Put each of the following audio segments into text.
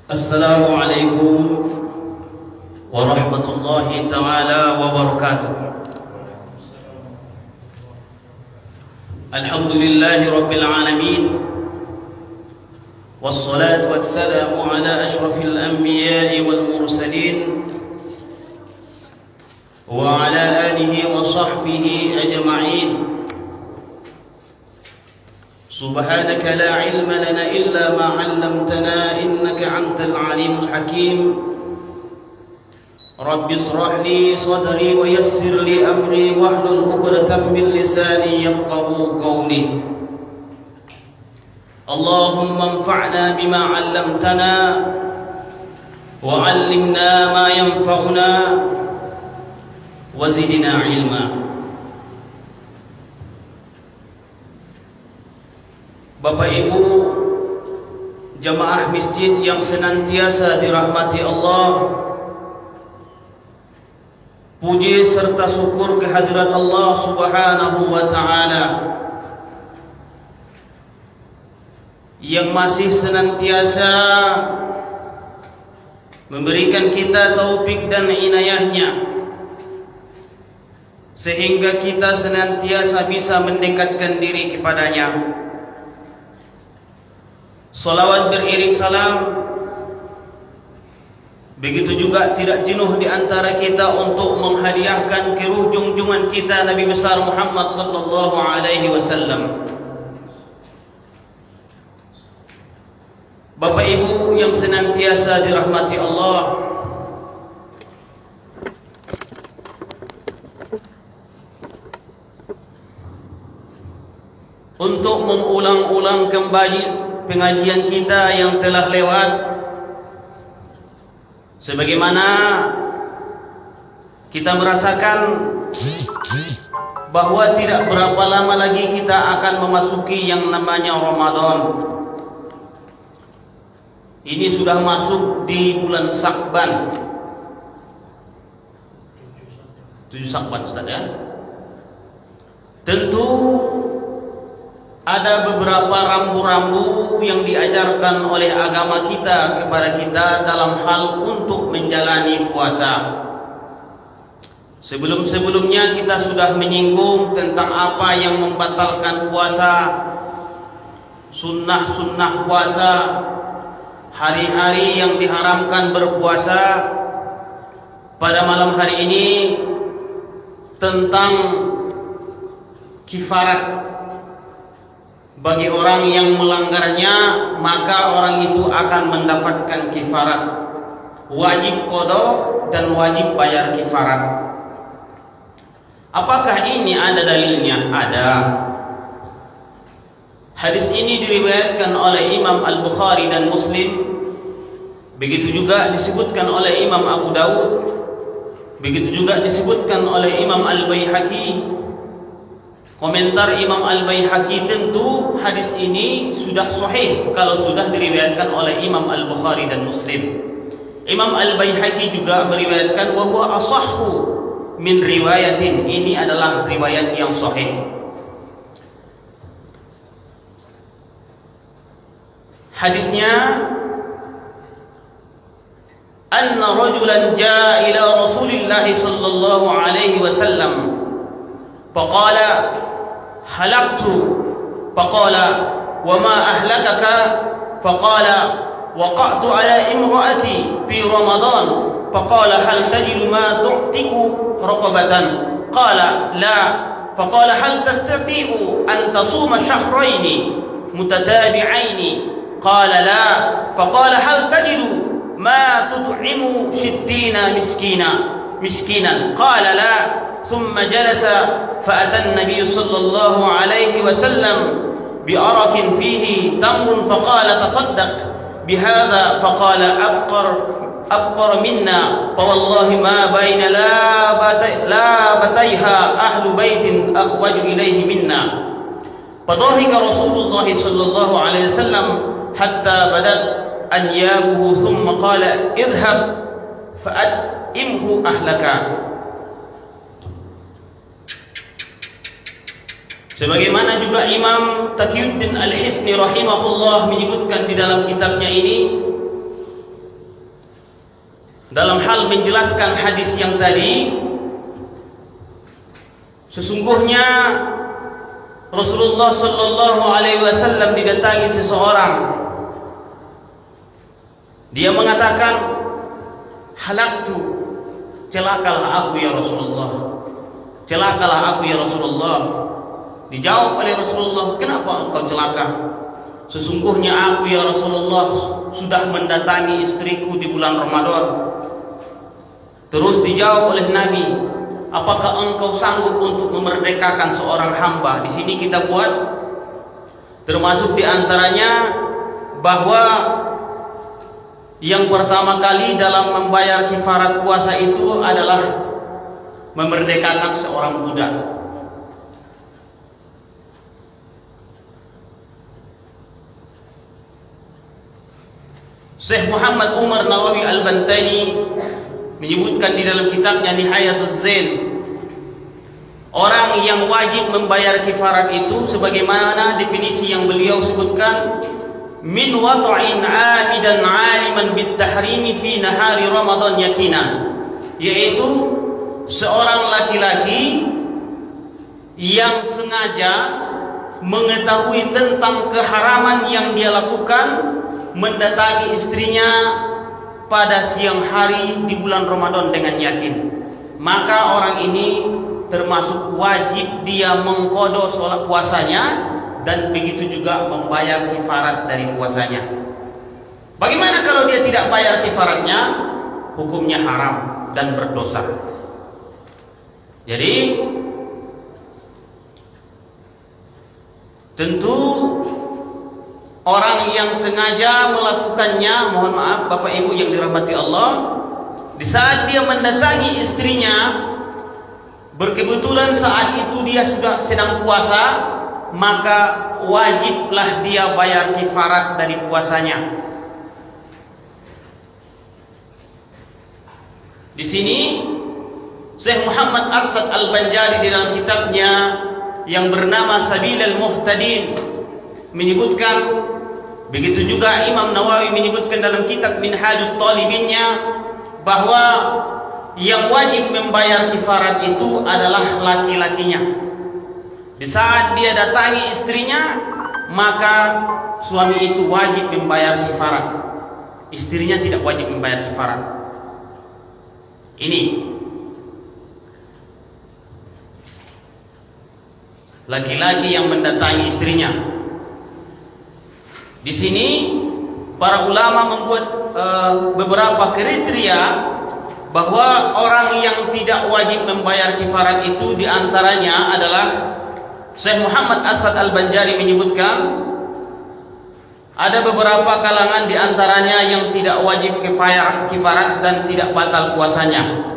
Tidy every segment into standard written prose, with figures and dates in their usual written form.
Assalamualaikum warahmatullahi ta'ala wabarakatuh. Alhamdulillahi rabbil alamin, wassalatu wassalamu ala ashrafil anbiya'i wal mursalin wa ala alihi wa sahbihi ajma'in. سبحانك لا علم لنا إلا ما علمتنا إنك أنت العليم الحكيم. رب اشرح لي صدري ويسر لي أمري واحلل عقدة من لساني يفقهوا قولي. اللهم انفعنا بما علمتنا وعلمنا ما ينفعنا وزدنا علما. Bapak Ibu jamaah masjid yang senantiasa dirahmati Allah, puji serta syukur kehadirat Allah Subhanahu wa ta'ala yang masih senantiasa memberikan kita taufik dan inayahnya sehingga kita senantiasa bisa mendekatkan diri kepadanya. Salawat beriring salam, begitu juga tidak jenuh di antara kita untuk menghadiahkan keruh junjungan kita Nabi besar Muhammad sallallahu alaihi wasallam. Bapak Ibu yang senantiasa dirahmati Allah, untuk mengulang-ulang kembali pengajian kita yang telah lewat, sebagaimana kita merasakan bahwa tidak berapa lama lagi kita akan memasuki yang namanya Ramadan. Ini sudah masuk di bulan Syakban, 7 Syakban Ustaz ya. Tentu ada beberapa rambu-rambu yang diajarkan oleh agama kita kepada kita dalam hal untuk menjalani puasa. Sebelum-sebelumnya kita sudah menyinggung tentang apa yang membatalkan puasa, sunnah-sunnah puasa, hari-hari yang diharamkan berpuasa. Pada malam hari ini tentang kifarat. Bagi orang yang melanggarnya, maka orang itu akan mendapatkan kifarat, wajib qada dan wajib bayar kifarat. Apakah ini ada dalilnya? Ada. Hadis ini diriwayatkan oleh Imam Al-Bukhari dan Muslim. Begitu juga disebutkan oleh Imam Abu Dawud. Begitu juga disebutkan oleh Imam Al-Baihaqi. Komentar Imam Al-Baihaqi, tentu hadis ini sudah sahih kalau sudah diriwayatkan oleh Imam Al-Bukhari dan Muslim. Imam Al-Baihaqi juga meriwayatkan wa huwa asahhu min riwayatin, ini adalah riwayat yang sahih. Hadisnya, anna rajulan jaa ila Rasulillah sallallahu alaihi wasallam faqala halaktu, faqala wama ahlakaka, faqala waqa'tu ala imra'ati fi Ramadan, faqala hal tajidu ma tu'tiku raqabatan, qala la, faqala hal tastati'u an tasuma shahraini mutatabi'aini, qala la, faqala hal tajidu ma tut'imu 60 miskinan, qala la. ثم جلس فأتى النبي صلى الله عليه وسلم بأرق فيه تمر فقال تصدق بهذا، فقال أبقر منا، فوالله ما بين لابتيها أهل بيت أخوج إليه منا. فضحك رسول الله صلى الله عليه وسلم حتى بدت أنيابه ثم قال اذهب فأتئمه أهلك. Sebagaimana juga Imam Taqiyuddin Al-Hisni rahimahullah menyebutkan di dalam kitabnya ini, dalam hal menjelaskan hadis yang tadi, sesungguhnya Rasulullah sallallahu alaihi wasallam didatangi seseorang. Dia mengatakan, halaktu, celakalah aku ya Rasulullah, celakalah aku ya Rasulullah. Dijawab oleh Rasulullah, kenapa engkau celaka? Sesungguhnya aku ya Rasulullah sudah mendatangi istriku di bulan Ramadan. Terus dijawab oleh Nabi, apakah engkau sanggup untuk memerdekakan seorang hamba? Di sini kita buat termasuk di antaranya bahwa yang pertama kali dalam membayar kifarat puasa itu adalah memerdekakan seorang budak. Syekh Muhammad Umar Nawawi Al-Bantani menyebutkan di dalam kitabnya Nihayatul Zain, orang yang wajib membayar kifarat itu sebagaimana definisi yang beliau sebutkan, min wata'in 'amidan 'aliman bit-tahrimi fi nahari Ramadan yakinan, yaitu seorang laki-laki yang sengaja mengetahui tentang keharaman yang dia lakukan, mendatangi istrinya pada siang hari di bulan Ramadan dengan yakin, maka orang ini termasuk wajib dia mengqada sholat puasanya dan begitu juga membayar kifarat dari puasanya. Bagaimana kalau dia tidak bayar kifaratnya? Hukumnya haram dan berdosa. Jadi tentu orang yang sengaja melakukannya, mohon maaf Bapak Ibu yang dirahmati Allah, di saat dia mendatangi istrinya, berkebetulan saat itu dia sudah sedang puasa, maka wajiblah dia bayar kifarat dari puasanya. Di sini Syekh Muhammad Arsad Al-Banjari di dalam kitabnya yang bernama Sabilul Muhtadin menyebutkan, begitu juga Imam Nawawi menyebutkan dalam kitab Minhajut Talibinnya, bahwa yang wajib membayar kifarat itu adalah laki-lakinya. Di saat dia datangi istrinya, maka suami itu wajib membayar kifarat, istrinya tidak wajib membayar kifarat. Ini laki-laki yang mendatangi istrinya. Di sini para ulama membuat beberapa kriteria bahwa orang yang tidak wajib membayar kifarat itu diantaranya adalah Syekh Muhammad Asad Al-Banjari menyebutkan ada beberapa kalangan diantaranya yang tidak wajib kifarat dan tidak batal puasanya.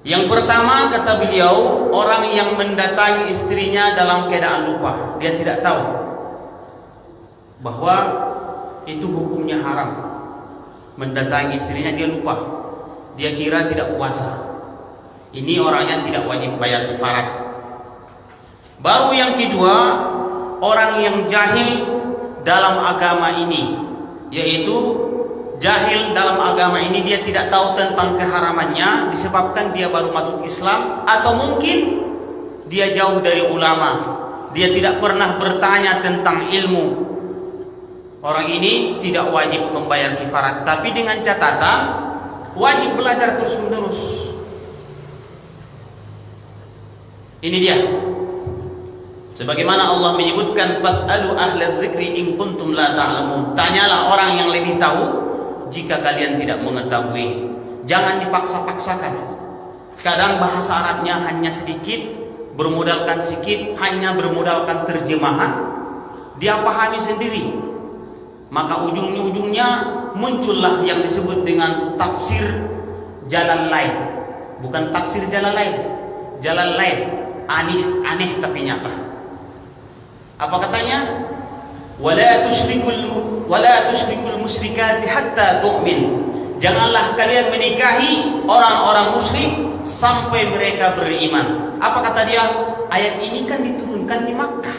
Yang pertama, kata beliau, orang yang mendatangi istrinya dalam keadaan lupa, dia tidak tahu bahwa itu hukumnya haram. Mendatangi istrinya dia lupa, dia kira tidak puasa. Ini orangnya tidak wajib bayar kifarat. Baru yang kedua, orang yang jahil dalam agama ini, yaitu jahil dalam agama ini, dia tidak tahu tentang keharamannya disebabkan dia baru masuk Islam, atau mungkin dia jauh dari ulama, dia tidak pernah bertanya tentang ilmu. Orang ini tidak wajib membayar kifarat, tapi dengan catatan wajib belajar terus menerus. Ini dia. Sebagaimana Allah menyebutkan, fas'alu ahlaz dzikri in kuntum la ta'lamun. Tanyalah orang yang lebih tahu jika kalian tidak mengetahui. Jangan dipaksa-paksakan. Kadang bahasa Arabnya hanya sedikit, bermodalkan sedikit, hanya bermodalkan terjemahan, dia pahami sendiri. Maka ujung-ujungnya muncullah yang disebut dengan tafsir jalan lain. Bukan tafsir jalan lain, jalan lain, aneh tapi nyata. Apa katanya? Wala tusyrikul musyrikati hatta tu'min. Janganlah kalian menikahi orang-orang musyrik sampai mereka beriman. Apa kata dia? Ayat ini kan diturunkan di Makkah.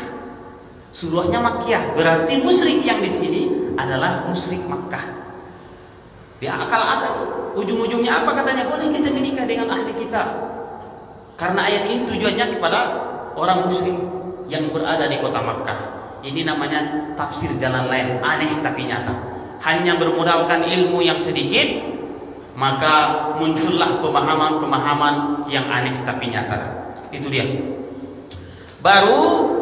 Surahnya Makkiyah, berarti musyrik yang di sini adalah musyrik Makkah. Dia akal-akal. ujung-ujungnya apa katanya? Boleh kita menikah dengan ahli kita. Karena ayat ini tujuannya kepada orang muslim yang berada di kota Makkah. Ini namanya tafsir jalan lain, aneh tapi nyata. Hanya bermodalkan ilmu yang sedikit, maka muncullah pemahaman-pemahaman yang aneh tapi nyata. Itu dia. Baru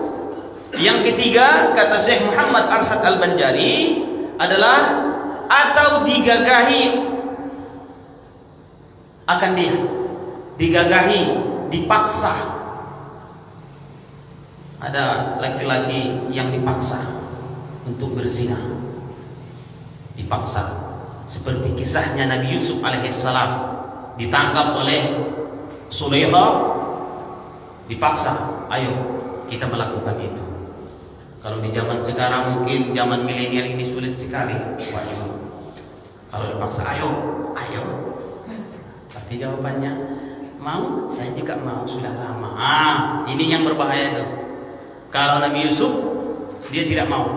yang ketiga, kata Syekh Muhammad Arsyad Al-Banjari adalah atau digagahi akan dia, digagahi, dipaksa. Ada laki-laki yang dipaksa untuk berzina, dipaksa, seperti kisahnya Nabi Yusuf alaihissalam ditangkap oleh Sulaikha, dipaksa, ayo kita melakukan itu. Kalau di zaman sekarang mungkin zaman milenial ini sulit sekali. Kalau dipaksa, ayo. Tapi jawabannya, mau? Saya juga mau, sudah lama. Ini yang berbahaya itu. Kalau Nabi Yusuf, dia tidak mau.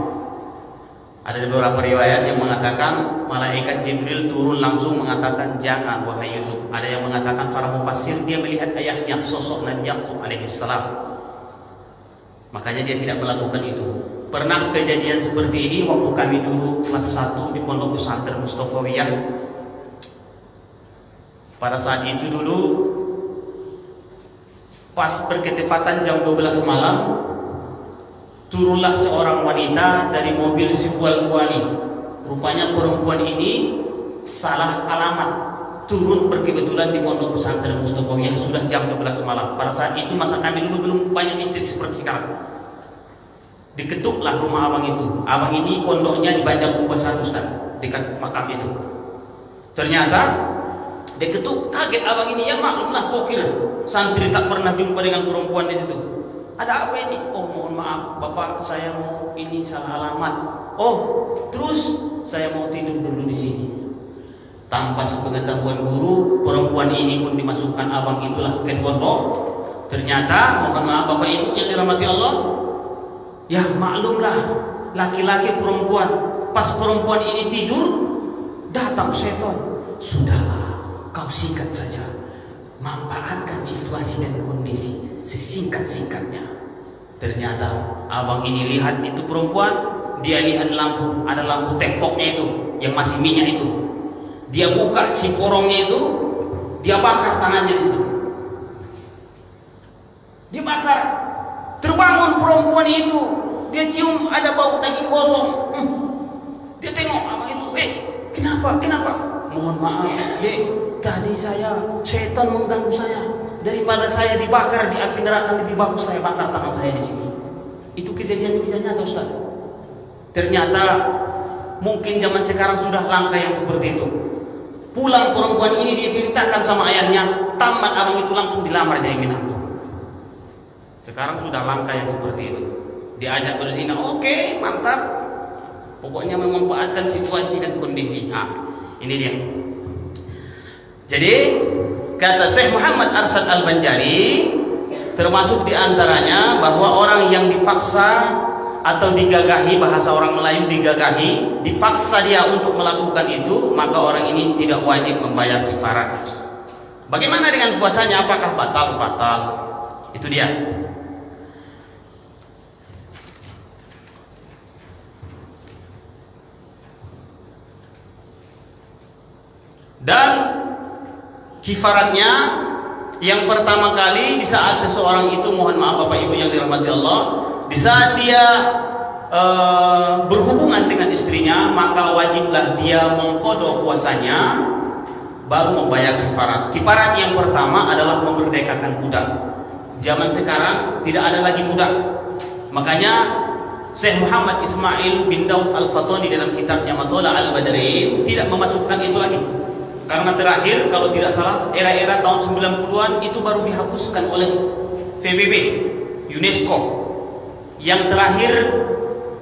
Ada beberapa riwayat yang mengatakan malaikat Jibril turun langsung mengatakan jangan wahai Yusuf. Ada yang mengatakan para mufassir dia melihat ayahnya sosok Nabi Yakub alaihissalam. Makanya dia tidak melakukan itu. Pernah kejadian seperti ini waktu kami dulu kelas 1 di Pondok Pesantren Mustafawiyah. Pada saat itu dulu pas berketepatan jam 12 malam, turunlah seorang wanita dari mobil si Wali. Rupanya perempuan ini salah alamat, turun berkebetulan di Pondok Pesantren Mustafawiyah sudah jam 12 malam. Pada saat itu masa kami dulu belum banyak listrik seperti sekarang. Diketuklah rumah abang itu. Abang ini pondoknya di Bandar Ubasar Ustaz, dekat makam itu. Ternyata diketuk, kaget abang ini, ya maklumlah pokir santri tak pernah jumpa dengan perempuan di situ. Ada apa ini? Oh mohon maaf Bapak, saya mau ini salah alamat. Oh terus saya mau tidur dulu di sini. Tanpa sepengetahuan guru, perempuan ini pun dimasukkan abang itulah ke pondok. Ternyata mohon maaf Bapak Ibu yang dirahmati Allah, ya maklumlah laki-laki perempuan. Pas perempuan ini tidur, datang setan. Sudahlah, kau singkat saja, manfaatkan situasi dan kondisi sesingkat-singkatnya. Ternyata abang ini lihat itu perempuan, dia lihat lampu, ada lampu tepoknya itu yang masih minyak itu. Dia buka si porongnya itu, dia bakar tangannya di situ. Dia bakar. Terbangun perempuan itu, dia cium ada bau daging gosong. Dia tengok abang itu, kenapa? Mohon maaf, dek, tadi setan mengganggu saya. Daripada saya dibakar di api neraka, lebih bagus saya bakar tangan saya di sini. Itu kejadian kisah nyata Ustaz. Ternyata mungkin zaman sekarang sudah langka yang seperti itu. Pulang perempuan ini dia ceritakan sama ayahnya, tamat abang itu langsung dilamar jadi menantu. Sekarang sudah langka yang seperti itu. Diajak berzina, oke, mantap. Pokoknya memanfaatkan situasi dan kondisi. Ini dia. Jadi kata Syekh Muhammad Arsyad Al-Banjari, termasuk diantaranya bahwa orang yang dipaksa atau digagahi, bahasa orang Melayu digagahi, dipaksa dia untuk melakukan itu, maka orang ini tidak wajib membayar kifarat. Bagaimana dengan puasanya? Apakah batal? Batal. Itu dia. Dan kifaratnya yang pertama kali di saat seseorang itu, mohon maaf Bapak Ibu yang dirahmati Allah, di saat dia berhubungan dengan istrinya, maka wajiblah dia mengqadha puasanya baru membayar kifarat. Kifarat yang pertama adalah memerdekakan budak. Zaman sekarang tidak ada lagi budak. Makanya Syekh Muhammad Ismail bin Daud Al-Fatani dalam kitabnya Mathala Al-Badrin tidak memasukkan itu lagi. Karena terakhir kalau tidak salah era-era tahun 90-an itu baru dihapuskan oleh PBB, UNESCO. Yang terakhir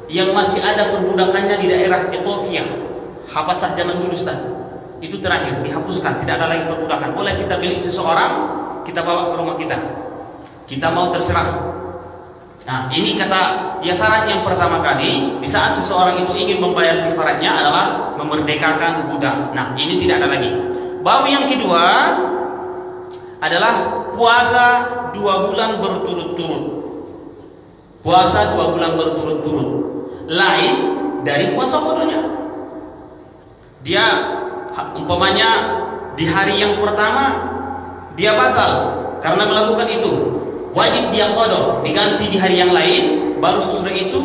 yang masih ada perbudakannya di daerah Ethiopia, Habasah zaman dulu Ustaz. Itu terakhir dihapuskan, tidak ada lagi perbudakan. Boleh kita milik seseorang, kita bawa ke rumah kita. Kita mau terserah. Nah, ini kata ya syarat yang pertama kali di saat seseorang itu ingin membayar kifaratnya adalah memerdekakan budak. Nah, ini tidak ada lagi. Baru yang kedua adalah puasa 2 bulan berturut-turut. Puasa 2 bulan berturut-turut. Lain dari puasa bodohnya. Dia umpamanya di hari yang pertama dia batal karena melakukan itu, wajib dia qada, diganti di hari yang lain. Baru sesudah itu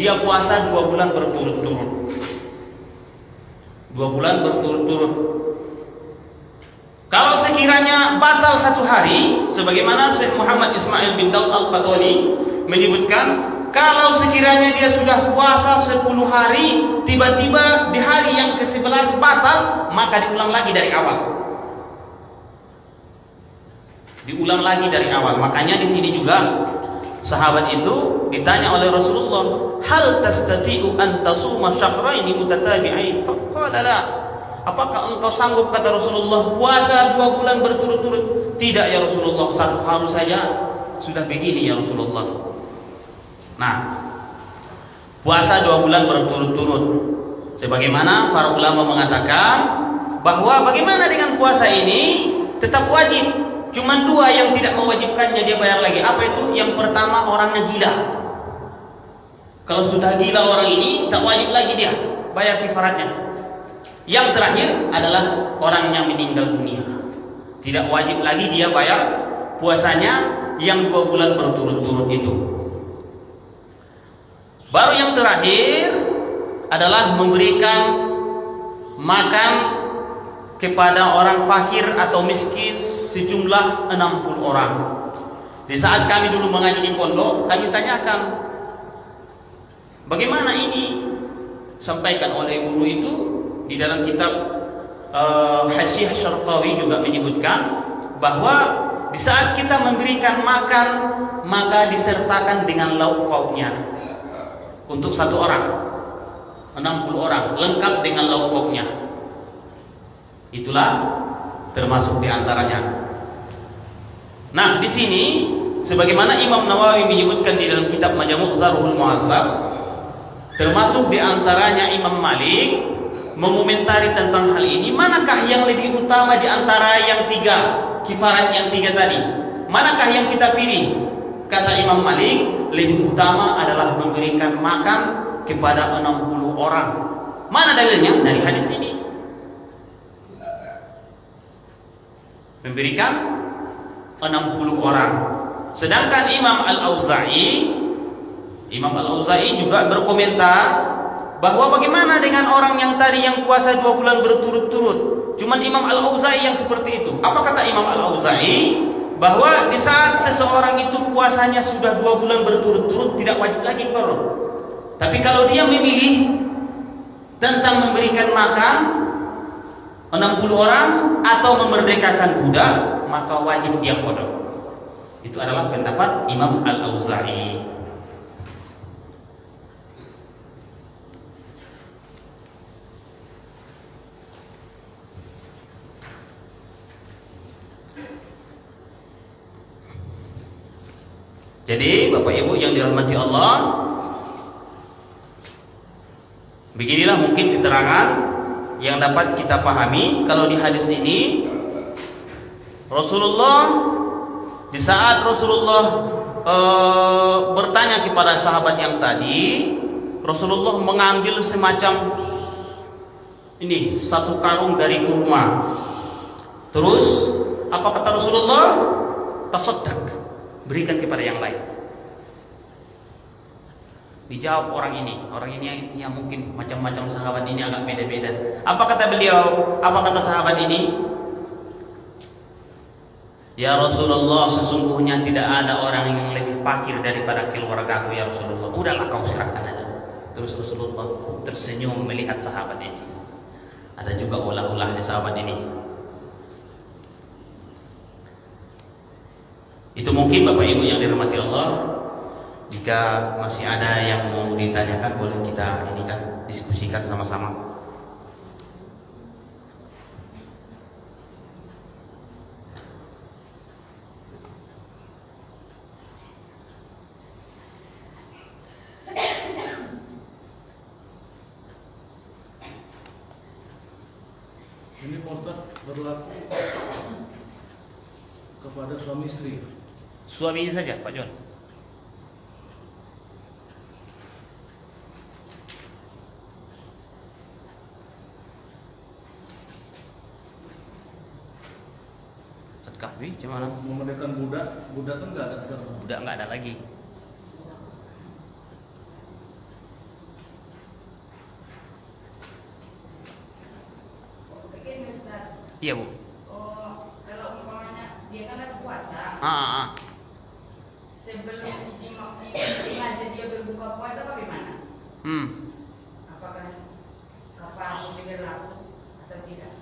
dia puasa 2 bulan berturut-turut. 2 bulan berturut-turut. Kalau sekiranya batal 1 hari, sebagaimana Syekh Muhammad Ismail bin Daud Al-Qadhani menyebutkan, kalau sekiranya dia sudah puasa 10 hari, tiba-tiba di hari yang ke-11 batal, maka diulang lagi dari awal. Diulang lagi dari awal. Makanya di sini juga sahabat itu ditanya oleh Rasulullah, "Hal tastati'u an tasuma syahraini mutatabi'ain?" Faqala la. Apakah engkau sanggup, kata Rasulullah, puasa 2 bulan berturut-turut? Tidak ya Rasulullah, 1 hari saja sudah begini ya Rasulullah. Nah, puasa 2 bulan berturut-turut, sebagaimana para ulama mengatakan bahwa bagaimana dengan puasa ini tetap wajib. Cuman 2 yang tidak mewajibkannya dia bayar lagi. Apa itu? Yang pertama, orangnya gila. Kalau sudah gila orang ini, tak wajib lagi dia bayar kifaratnya. Yang terakhir adalah orangnya meninggal dunia. Tidak wajib lagi dia bayar puasanya yang 2 bulan berturut-turut itu. Baru yang terakhir adalah memberikan makan kepada orang fakir atau miskin sejumlah 60 orang. Di saat kami dulu mengaji di pondok, kami tanyakan, bagaimana ini? Sampaikan oleh guru itu di dalam kitab Hasyiah Syarqawi juga menyebutkan bahwa di saat kita memberikan makan, maka disertakan dengan lauk pauknya. Untuk 1 orang 60 orang lengkap dengan lauk pauknya. Itulah termasuk di antaranya. Nah, di sini sebagaimana Imam Nawawi menyebutkan di dalam kitab Majmu' Dzarhul Mu'adzab, termasuk di antaranya Imam Malik mengomentari tentang hal ini, manakah yang lebih utama di antara yang 3 kifarat yang 3 tadi? Manakah yang kita pilih? Kata Imam Malik, lebih utama adalah memberikan makan kepada 60 orang. Mana dalilnya? Dari hadis ini. Memberikan 60 orang. Sedangkan Imam Al-Auza'i juga berkomentar bahwa bagaimana dengan orang yang tadi yang puasa 2 bulan berturut-turut. Cuman Imam Al-Auza'i yang seperti itu. Apa kata Imam Al-Auza'i? Bahwa di saat seseorang itu puasanya sudah 2 bulan berturut-turut, tidak wajib lagi qada. Tapi kalau dia memilih tentang memberikan makan 60 orang atau memerdekakan budak, maka wajib dia qada. Itu adalah pendapat Imam Al-Auza'i. Jadi Bapak Ibu yang dirahmati Allah, beginilah mungkin keterangan yang dapat kita pahami. Kalau di hadis ini, Rasulullah, di saat Rasulullah bertanya kepada sahabat yang tadi, Rasulullah mengambil semacam ini 1 karung dari kurma. Terus apa kata Rasulullah? Tasaddaq, berikan kepada yang lain. Dijawab orang ini yang mungkin macam-macam sahabat ini agak beda-beda. Apa kata beliau? Apa kata sahabat ini? Ya Rasulullah, sesungguhnya tidak ada orang yang lebih fakir daripada keluargaku ya Rasulullah. Udahlah kau serahkan aja. Terus Rasulullah tersenyum melihat sahabat ini. Ada juga ulah-ulah di sahabat ini. Itu mungkin Bapak Ibu yang dirahmati Allah. Jika masih ada yang mau ditanyakan, boleh kita ini kan diskusikan sama-sama. Ini Ustaz berlaku kepada suami istri. Suaminya saja, Pak John. Ustaz Kahfi, gimana? Memerdekakan budak, budak kan nggak ada sekarang. Budak nggak ada lagi. Iya, Bu. Oh, kalau umpamanya dia kan ada puasa. Sebelum imam sengaja dia berbuka puasa bagaimana? Apakah kafar ini berlaku atau tidak?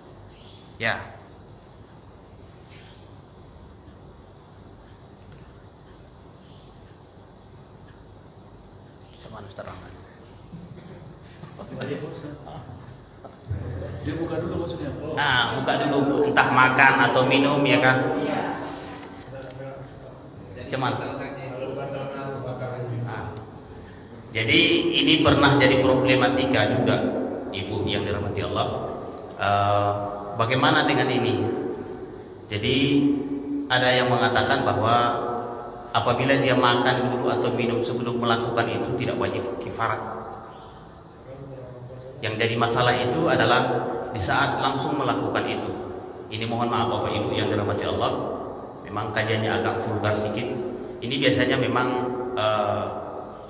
Ya. Cuman Ustaz Rahman. Dia buka dulu maksudnya. Nah, buka dulu, entah makan atau minum, ya kan? Cuman. Nah, jadi ini pernah jadi problematika juga, Ibu yang dirahmati Allah. Bagaimana dengan ini? Jadi ada yang mengatakan bahwa apabila dia makan dulu atau minum sebelum melakukan itu tidak wajib kifarat. Yang jadi masalah itu adalah di saat langsung melakukan itu. Ini mohon maaf Bapak Ibu yang dirahmati Allah, memang kajiannya agak vulgar sedikit. Ini biasanya memang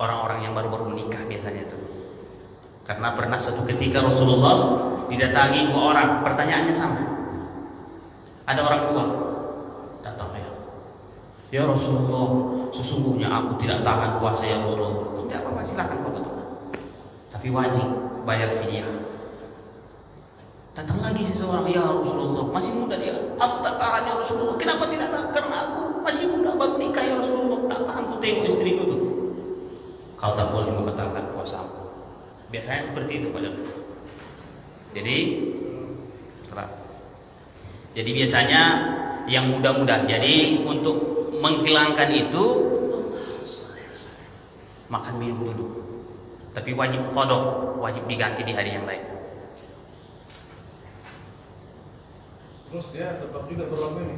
orang-orang yang baru-baru menikah biasanya itu. Karena pernah suatu ketika Rasulullah didatangi 2 orang, pertanyaannya sama. Ada orang tua datang, ya Rasulullah, sesungguhnya aku tidak tahan puasa ya Rasulullah. Tidak apa-apa, silakan Bapak. Tapi wajib bayar fidyah. Datang lagi seseorang, ya Rasulullah, masih muda dia. Aku tak tahan ya Rasulullah. Kenapa tidak tahan? Karena aku masih muda, baru nikah ya Rasulullah. Tak tahan, ku tengok istri dulu. Kau tak boleh membatalkan puasamu. Biasanya seperti itu Pak Jan. Jadi biasanya yang muda-muda. Jadi untuk menghilangkan itu makan minum dulu. Tapi wajib qadha, wajib diganti di hari yang lain. Terus dia tetap juga berlaku ini.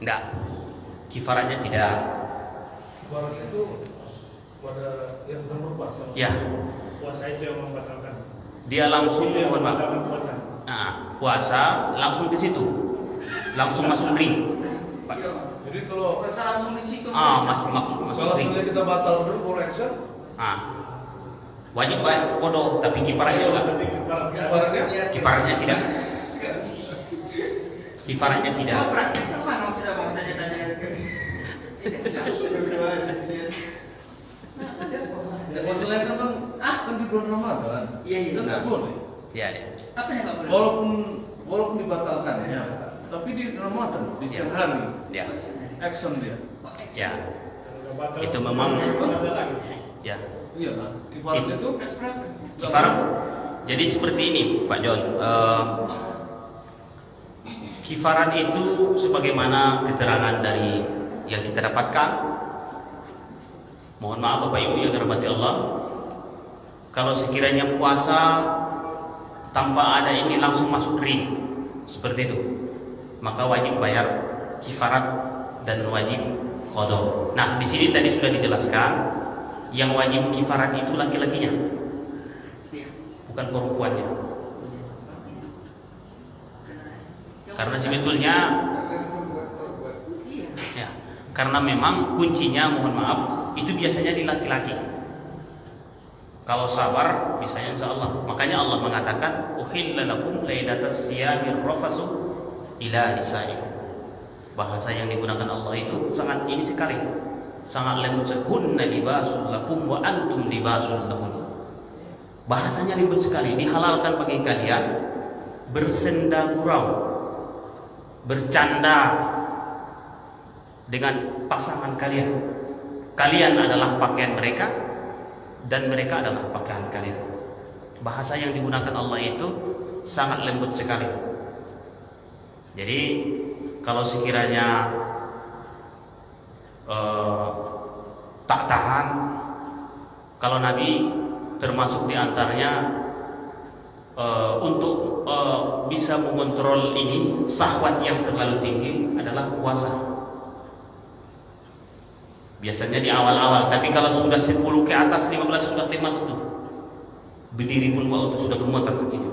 Enggak. Kifaratnya tidak. Kifaratnya itu pada yang belum berpuasa. Ya. Puasa itu yang membatalkan. Dia langsung membatalkan puasa. Nah, puasa langsung ke situ. Langsung masuk ring. Jadi kalau Puasa langsung di situ. Masuk kalau ring. sudah kita batal dulu for action. Wajib bayar qadha, tapi kifaratnya enggak. Kifaratnya tidak. Kifaratnya tidak. Oh, praktek mana sudah Bang tanya-tanya. Masalahnya kan Bang, kan di bulan Ramadan. Iya. Itu nggak boleh. Ya. Apa yang nggak boleh? Walaupun dibatalkan ya, tapi di Ramadan di siang hari. Ya. Action dia. Ya. Itu memang ya. Iya kan? Kifaratnya itu Kifarat. Jadi seperti ini Pak John. Kifarat itu sebagaimana keterangan dari yang kita dapatkan. Mohon maaf Bapak Ibu yang dirahmati Allah. Kalau sekiranya puasa tanpa ada ini langsung masuk ring seperti itu, maka wajib bayar kifarat dan wajib qadha. Nah, di sini tadi sudah dijelaskan yang wajib kifarat itu laki-lakinya, bukan perempuannya. Karena sebetulnya ya, karena memang kuncinya mohon maaf itu biasanya di laki-laki. Kalau sabar biasanya insya Allah. Makanya Allah mengatakan uhilla lakum lailatas siyamir rafasu ila nisaikum. Bahasa yang digunakan Allah itu sangat ini sekali. Sangat lembut. Hunna libasul lakum wa antum libasul lahun. Bahasanya lembut sekali. Dihalalkan bagi kalian bersenda gurau, bercanda dengan pasangan kalian. Kalian adalah pakaian mereka dan mereka adalah pakaian kalian. Bahasa yang digunakan Allah itu sangat lembut sekali. Jadi kalau sekiranya tak tahan, kalau Nabi termasuk diantaranya untuk bisa mengontrol ini syahwat yang terlalu tinggi adalah puasa. Biasanya di awal-awal, tapi kalau sudah 10 ke atas, 15 sudah lemas itu. Berdiri pun waktu sudah gemetar kakinya.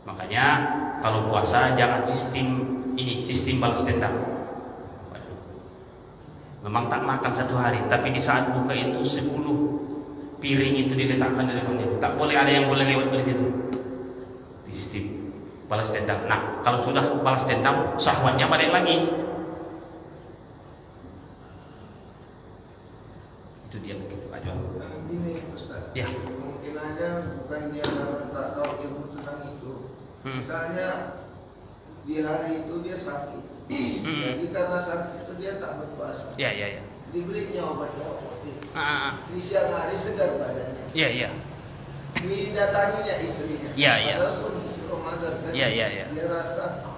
Makanya kalau puasa jangan sistem balas dendam. Memang tak makan satu hari, tapi di saat buka itu 10 piring itu diletakkan di depannya. Tak boleh ada yang boleh lewat dari situ. Di sistem balas dendam. Nah, kalau sudah balas dendam, syahwatnya balik lagi. Itu dia begitu aja. Ini Ustaz. Ya. Mungkin aja bukan dia karena tak tahu ilmu tentang itu. Misalnya di hari itu dia sakit. Jadi karena sakit itu dia tak berpuasa. Ya. Dibelinya obat-obat. Ah. Di siang hari segar badannya. Ya. Didatanginya istrinya. Ya. Walaupun istri Ramadan kan. Ya. Dia rasa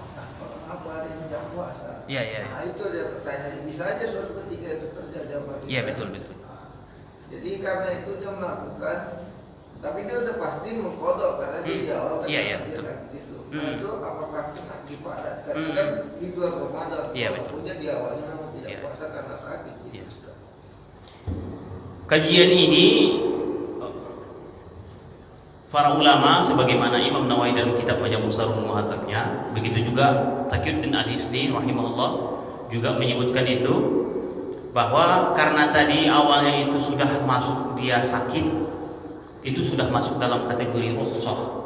apa hari ini tidak puasa. Ya. Nah itu dia pertanyaan. Bisa aja suatu ketika itu terjadi apa kita. Iya, betul. Jadi karena itu dia melakukan, tapi dia udah pasti mengkodok karena dia orang Iya, dia sakit itu. Hmm. Nah itu apakah kena kifarat? Karena kan di bulan Ramadan, Iya, betul. walaupun dia awalnya memang tidak Iya. puasa karena sakit. Gitu. Iya. Kajian ini para ulama sebagaimana Imam Nawawi dalam kitab Majmu' Sharhul Muhadzabnya, begitu juga Taqiyuddin Al-Hisni rahimahullah juga menyebutkan itu, bahwa karena tadi awalnya itu sudah masuk dia sakit, itu sudah masuk dalam kategori rukhsah.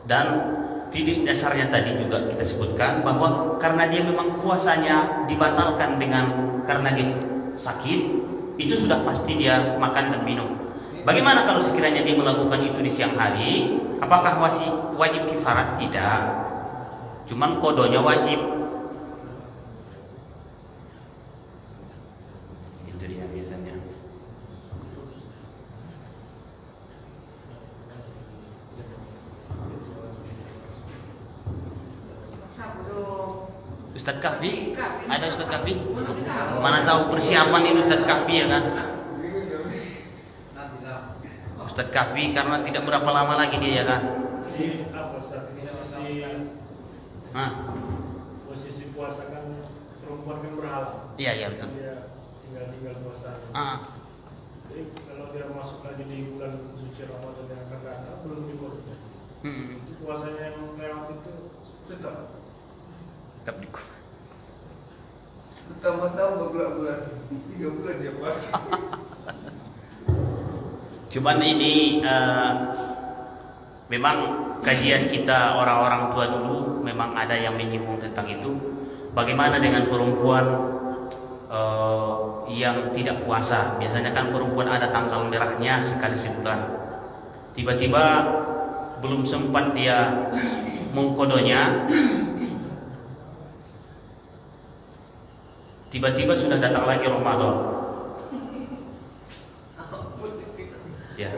Dan titik dasarnya tadi juga kita sebutkan bahwa karena dia memang puasanya dibatalkan karena dia sakit, itu sudah pasti dia makan dan minum. Bagaimana kalau sekiranya dia melakukan itu di siang hari? Apakah wajib kifarat? Tidak. Cuman kodonya wajib. Itu dia biasanya. Ustadz Kahfi? Ada Ustadz Kahfi? Mana tahu persiapan ini Ustadz Kahfi ya kan? Ustadz Kahfi karena tidak berapa lama lagi dia ya kan? Jadi apa Ustaz? Ini posisi puasa kan perempuan kan berhalang. Iya betul. Dia tinggal puasa. Jadi kalau dia masuk lagi di bulan suci Ramadan yang akan datang belum dikurusnya. Puasanya yang lewat itu tetap dikurus. Pertama-tama bulan 3 bulan dia puasa. Cuman ini memang kajian kita orang-orang tua dulu memang ada yang menyinggung tentang itu. Bagaimana dengan perempuan yang tidak puasa? Biasanya kan perempuan ada tanggal merahnya sekali sebulan. Tiba-tiba belum sempat dia mengkodonya, tiba-tiba sudah datang lagi Ramadan. Ya,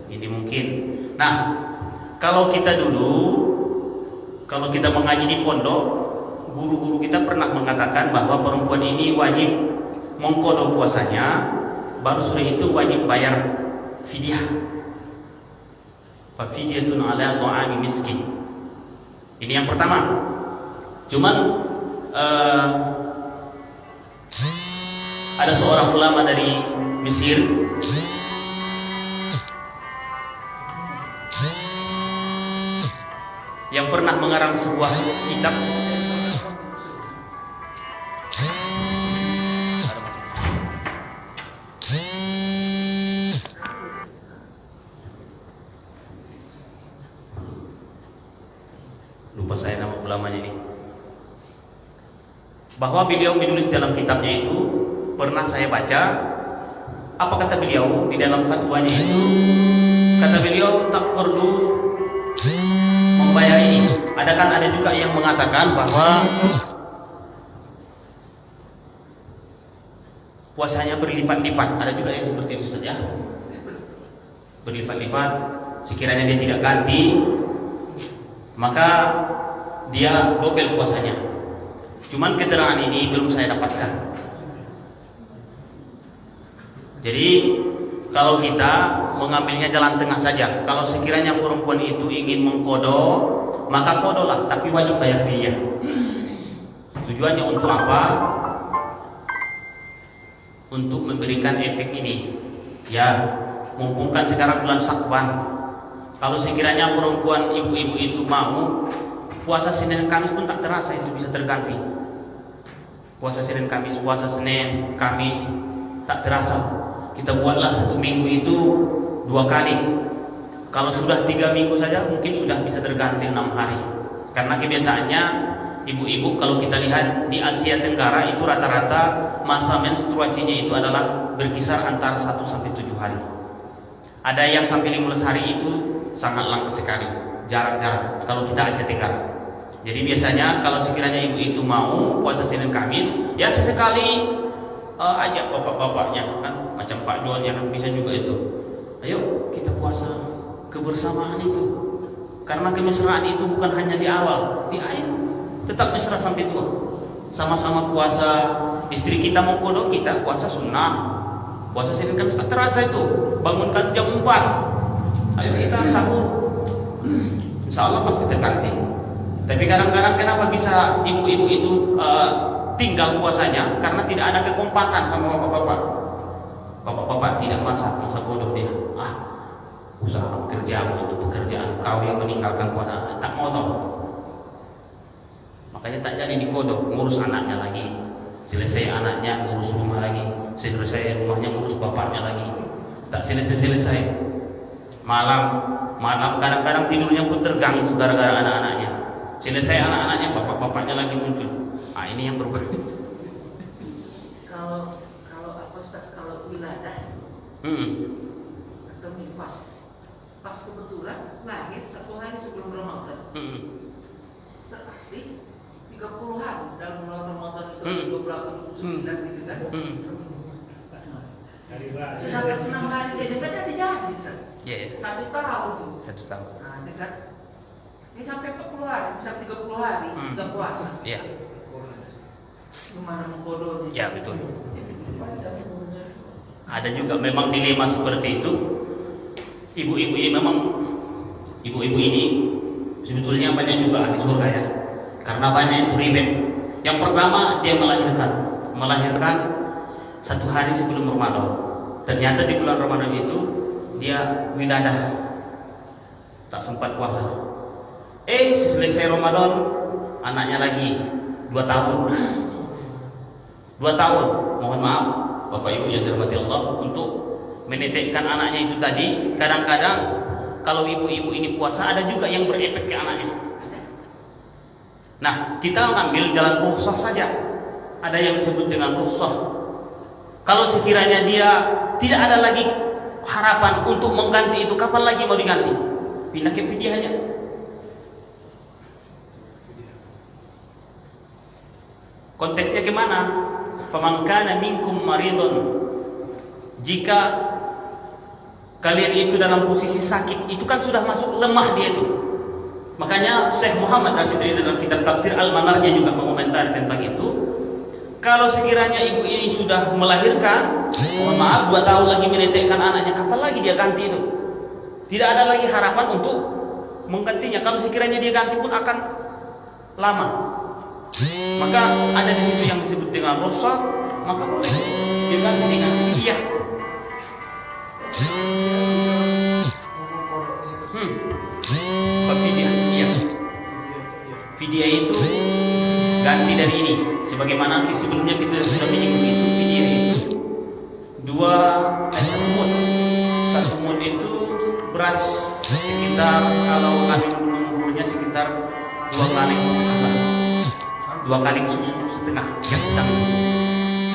ini mungkin. Nah, kalau kita mengaji di pondok, guru-guru kita pernah mengatakan bahwa perempuan ini wajib mengkodok puasanya, baru sudah itu wajib bayar fidyah. Fidyatun ala ta'ami miskin. Ini yang pertama. Cuman ada seorang ulama dari Mesir yang pernah mengarang sebuah kitab. Lupa saya nama ulamanya ini. Bahwa beliau menulis dalam kitabnya itu, pernah saya baca, apa kata beliau di dalam fatwanya itu? Kata beliau tak perlu membayar ini. Ada juga yang mengatakan bahwa puasanya berlipat-lipat. Ada juga yang seperti itu saja, berlipat-lipat. Sekiranya dia tidak ganti, maka dia double puasanya. Cuman keterangan ini belum saya dapatkan. Jadi kalau kita mengambilnya jalan tengah saja. Kalau sekiranya perempuan itu ingin mengkodok, maka kodoklah, tapi wajib bayar fidyah. Tujuannya untuk apa? Untuk memberikan efek ini. Ya, mumpung kan sekarang bulan Syakban. Kalau sekiranya perempuan ibu-ibu itu mau, puasa Senin Kamis pun tak terasa itu bisa terganti. Puasa Senin Kamis, puasa Senin Kamis tak terasa. Kita buatlah 1 minggu itu 2 kali. Kalau sudah 3 minggu saja mungkin sudah bisa terganti 6 hari. Karena kebiasaannya ibu-ibu kalau kita lihat di Asia Tenggara itu rata-rata masa menstruasinya itu adalah berkisar antara 1 sampai 7 hari. Ada yang sampai 15 hari itu sangat langka sekali, jarang-jarang kalau kita Asia Tenggara. Jadi biasanya kalau sekiranya ibu itu mau puasa Senin Kamis, ya sesekali ajak bapak-bapaknya kan, macam Pak Jualnya kan bisa juga itu. Ayo kita puasa kebersamaan itu. Karena kemesraan itu bukan hanya di awal, di akhir tetap mesra sampai tua. Sama-sama puasa, istri kita mau kodok, kita puasa sunnah. Puasa Senin Kamis tak terasa itu. Bangunkan jam 4. Ayo kita sahur. Insya Allah pasti terganti. Tapi kadang-kadang kenapa bisa ibu-ibu itu tinggal puasanya? Karena tidak ada kekompakan sama bapak-bapak. Bapak-bapak tidak masa bodoh dia. Usaha kerja untuk pekerjaan, kau yang meninggalkan puasa, tak mau tahu. Makanya tak jadi dikodok, ngurus anaknya lagi. Selesai anaknya, ngurus rumah lagi. Selesai rumahnya, ngurus bapaknya lagi. Tak selesai-selesai. Malam kadang-kadang tidurnya pun terganggu gara-gara anak-anaknya. Selesai anak-anaknya, bapak-bapaknya lagi muncul. Ini yang berubah. Kalau apa Ustaz, kalau wiladah atau nifas, pas kebetulan lahir 1 hari sebelum Ramadan, berarti 30 hari dalam bulan Ramadan itu 29 gitu kan? Sedangkan 6 hari aja saja dijadi, Ustaz. 1 tahun tuh. 1 tahun. Nah, dekat. Ini sampai 40 hari, bisa 30 hari nggak puasa. Iya. Gimana mengkodohnya? Ya betul. Ada juga memang dilema seperti itu. Ibu-ibu ini sebetulnya banyak juga ahli surga ya. Karena banyak itu ribet. Yang pertama dia melahirkan 1 hari sebelum Ramadan. Ternyata di bulan Ramadan itu dia wiladah, tak sempat puasa. Selesai Ramadan anaknya lagi 2 tahun. 2 tahun, mohon maaf Bapak Ibu yang dirahmati Allah, untuk menetekkan anaknya itu tadi. Kadang-kadang kalau ibu-ibu ini puasa ada juga yang berefek ke anaknya. Nah, kita ambil jalan rukhsah saja. Ada yang disebut dengan rukhsah. Kalau sekiranya dia tidak ada lagi harapan untuk mengganti itu, kapan lagi mau diganti? Pindah ke fidyah aja. Konteksnya gimana? Faman kana minkum maridun, jika kalian itu dalam posisi sakit, itu kan sudah masuk lemah dia itu. Makanya Syekh Muhammad Rasidri dalam kitab Tafsir Al-Manarnya juga mengomentari tentang itu. Kalau sekiranya ibu ini sudah melahirkan, mohon maaf 2 tahun lagi menetekkan anaknya, kapan lagi dia ganti itu? Tidak ada lagi harapan untuk menggantinya. Kalau sekiranya dia ganti pun akan lama. Maka ada di situ yang disebut dengan rukhsah, maka boleh diganti dengan fidyah. Fidyah, iya. Fidyah itu ganti dari ini. Sebagaimana sebelumnya kita sudah menyinggung itu, fidyah itu 1 mud. 1 mud itu beras sekitar, kalau kami mengukurnya sekitar 2 kali 2 kali susu setengah yang sedang,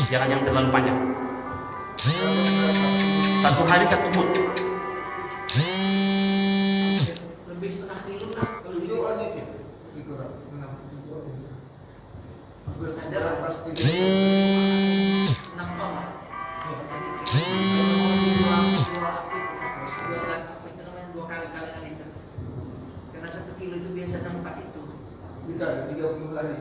jangan yang terlalu panjang. 1 hari 1 mud. Lebih setengah kilo lah. Tujuh aja ya, dikurang 6. Ada pasti 6 ton lah. Dua kali-kalian itu. Karena 1 kilo itu biasa 4 itu. dikali 30 hari.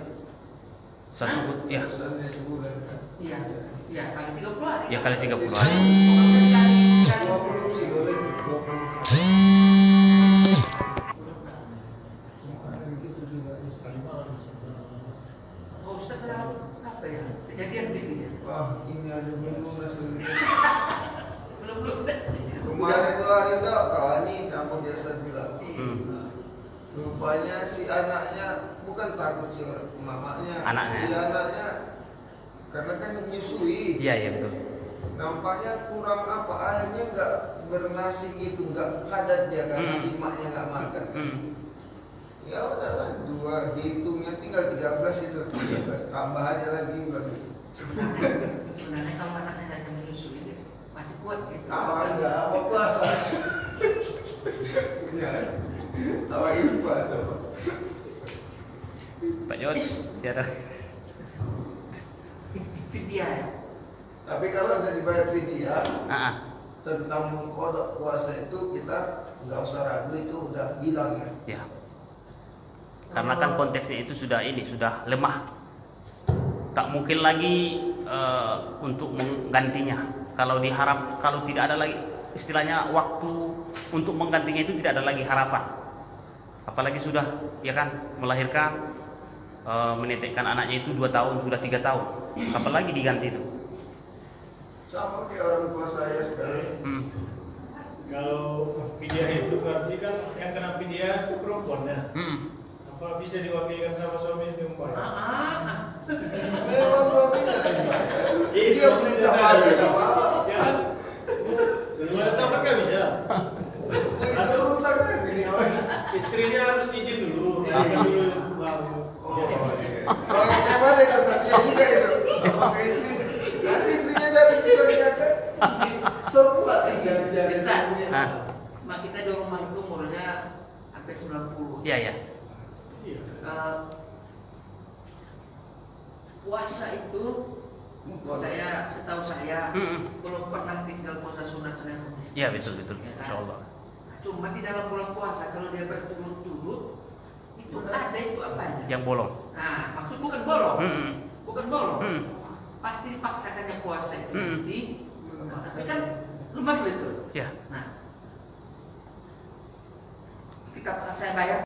1 mud, ya. Biasanya sebulan kan. Iya, kali 30 hari. Ya kali 30 hari. Bukan kali Oh, Ustaz terlalu apa ya? Kejadian gitu ya? Wah, ini ada belum Belum lunas. Kemarin 2 hari ini sama biasa bilang. Rupanya si anaknya bukan takut si mamanya. Anaknya. Si anaknya karena kan menyusui. Iya, iya betul. Nampaknya kurang apa, akhirnya nggak bernasi gitu, nggak padat dia karena si emaknya nggak makan. Ya udahlah, 2 hitungnya tinggal 13 itu, 13 tambahannya lagi berarti. Sebenarnya kalau anaknya hanya menyusui dia masih kuat gitu. Enggak, apa puasa. Ya, tawa ilfa tuh. Pak Jos, siapa? Fidyah ya. Tapi kalau udah dibayar fidyah tentang mengkodok puasa itu kita nggak usah ragu, itu udah hilang ya. Ya. Karena kan konteksnya itu sudah lemah. Tak mungkin lagi untuk menggantinya. Kalau tidak ada lagi istilahnya waktu untuk menggantinya itu tidak ada lagi harapan. Apalagi sudah ya kan melahirkan menetekkan anaknya itu 2 tahun, sudah 3 tahun. Apalagi diganti itu. Sama kayak orang tua saya sekarang. Kalau fidyah itu berarti kan yang kena fidyah itu perempuan ya. Apa bisa diwakilkan sama suami itu perempuan? Memang suaminya dia punya maju. Ya kan? Gimana tahu kan nggak bisa. Itu rusaknya gini. Istrinya harus izin dulu. Dulu baru. Kalau yang mana kasarnya juga itu. Pakai istri. Nanti istrinya dari kerjakan. Semua kerjaan. Ustaz, mak kita di rumah itu umurnya sampai 90. Iya, iya. Puasa itu setahu saya belum pernah tinggal puasa sunat Senin Kamis. Iya, betul. Ya kan? Insyaallah. Cuma di dalam bulan puasa kalau dia berturut-turut itu ada itu apanya? Yang bolong. Nah, maksud bukan bolong. Bukan bolong. Pasti dipaksakannya puasa itu tapi kan lemas betul. Ya. Nah, ketika saya bayar